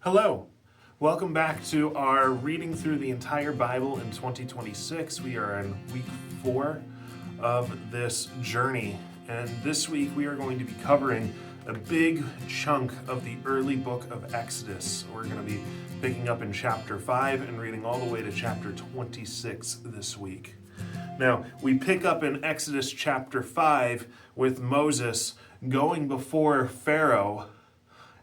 Hello. Welcome back to our reading through the entire Bible in 2026. We are in week 4 of this journey. And this week we are going to be covering a big chunk of the early book of Exodus. We're going to be picking up in chapter 5 and reading all the way to chapter 26 this week. Now, we pick up in Exodus chapter 5 with Moses going before Pharaoh,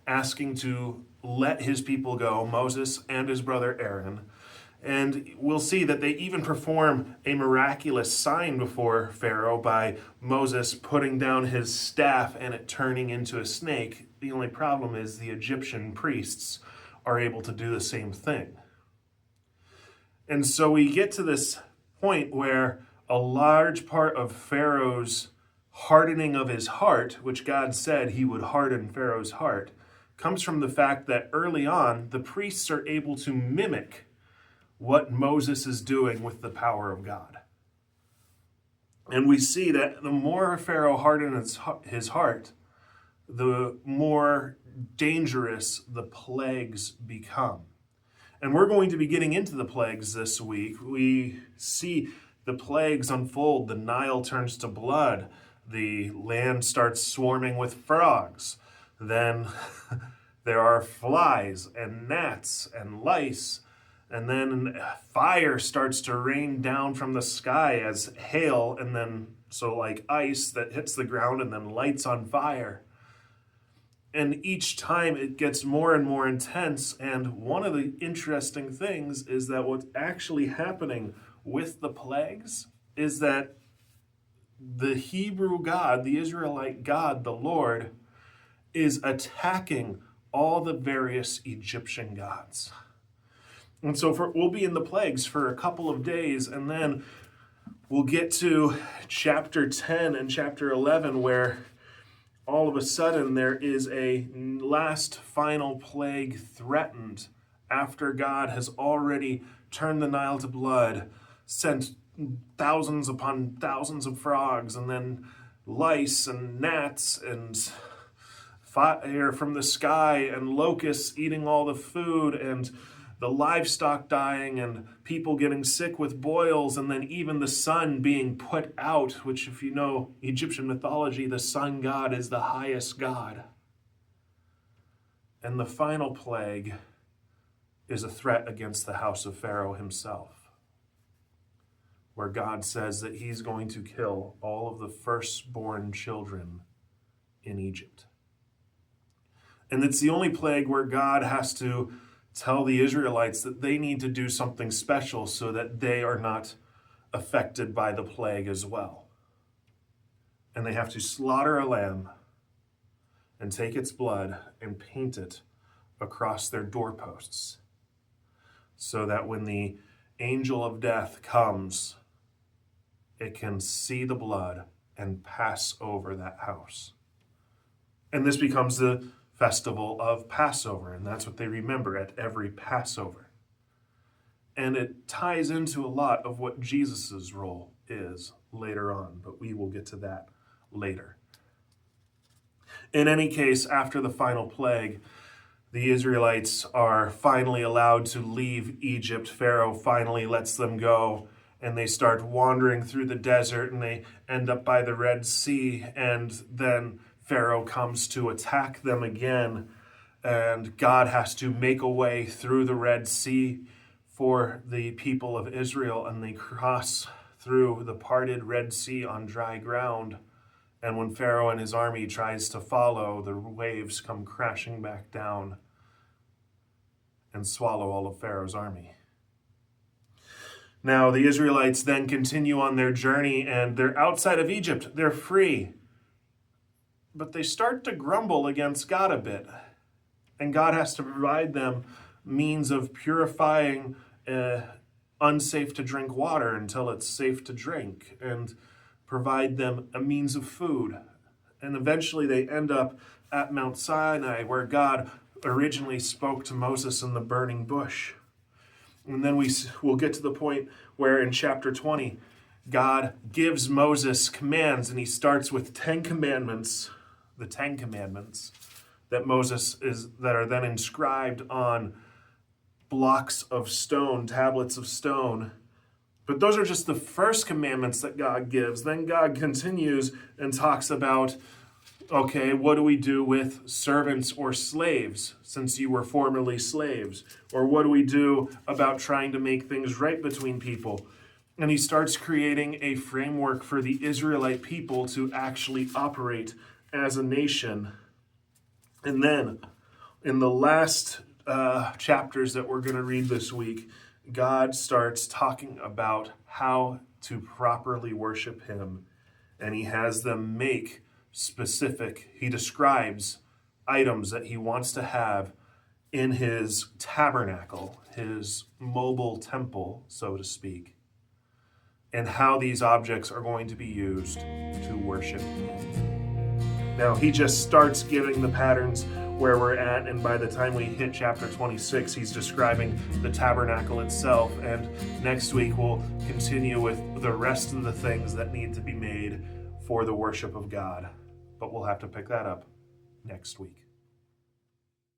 asking to let his people go, Moses and his brother Aaron. And we'll see that they even perform a miraculous sign before Pharaoh by Moses putting down his staff and it turning into a snake. The only problem is the Egyptian priests are able to do the same thing. And so we get to this point where a large part of Pharaoh's hardening of his heart, which God said he would harden Pharaoh's heart, comes from the fact that early on, the priests are able to mimic what Moses is doing with the power of God. And we see that the more Pharaoh hardens his heart, the more dangerous the plagues become. And we're going to be getting into the plagues this week. We see the plagues unfold. The Nile turns to blood. The land starts swarming with frogs. Then there are flies and gnats and lice, and then fire starts to rain down from the sky as hail, and then so like ice that hits the ground and then lights on fire. And each time it gets more and more intense, and one of the interesting things is that what's actually happening with the plagues is that the Hebrew God, the Israelite God, the Lord, is attacking all the various Egyptian gods. And so we'll be in the plagues for a couple of days, and then we'll get to chapter 10 and chapter 11, where all of a sudden there is a last final plague threatened after God has already turned the Nile to blood, sent thousands upon thousands of frogs, and then lice and gnats and fire from the sky and locusts eating all the food and the livestock dying and people getting sick with boils, and then even the sun being put out, which, if you know Egyptian mythology, the sun god is the highest god. And the final plague is a threat against the house of Pharaoh himself, where God says that he's going to kill all of the firstborn children in Egypt. And it's the only plague where God has to tell the Israelites that they need to do something special so that they are not affected by the plague as well. And they have to slaughter a lamb and take its blood and paint it across their doorposts, so that when the angel of death comes, it can see the blood and pass over that house. And this becomes the festival of Passover, and that's what they remember at every Passover. And it ties into a lot of what Jesus's role is later on, but we will get to that later. In any case, after the final plague, the Israelites are finally allowed to leave Egypt. Pharaoh finally lets them go, and they start wandering through the desert, and they end up by the Red Sea, and then Pharaoh comes to attack them again, and God has to make a way through the Red Sea for the people of Israel, and they cross through the parted Red Sea on dry ground. And when Pharaoh and his army tries to follow, the waves come crashing back down and swallow all of Pharaoh's army. Now, the Israelites then continue on their journey, and they're outside of Egypt. They're free. But they start to grumble against God a bit. And God has to provide them means of purifying unsafe to drink water until it's safe to drink, and provide them a means of food. And eventually they end up at Mount Sinai, where God originally spoke to Moses in the burning bush. And then we'll get to the point where in chapter 20, God gives Moses commands, and he starts with 10 commandments, the 10 commandments, that that are then inscribed on blocks of stone, tablets of stone. But those are just the first commandments that God gives. Then God continues and talks about, okay, what do we do with servants or slaves, since you were formerly slaves? Or what do we do about trying to make things right between people? And he starts creating a framework for the Israelite people to actually operate as a nation. And then, in the last chapters that we're going to read this week, God starts talking about how to properly worship him. And he has them make he describes items that he wants to have in his tabernacle, his mobile temple, so to speak, and how these objects are going to be used to worship him. Now, he just starts giving the patterns where we're at, and by the time we hit chapter 26, he's describing the tabernacle itself, and next week we'll continue with the rest of the things that need to be made for the worship of God. But we'll have to pick that up next week.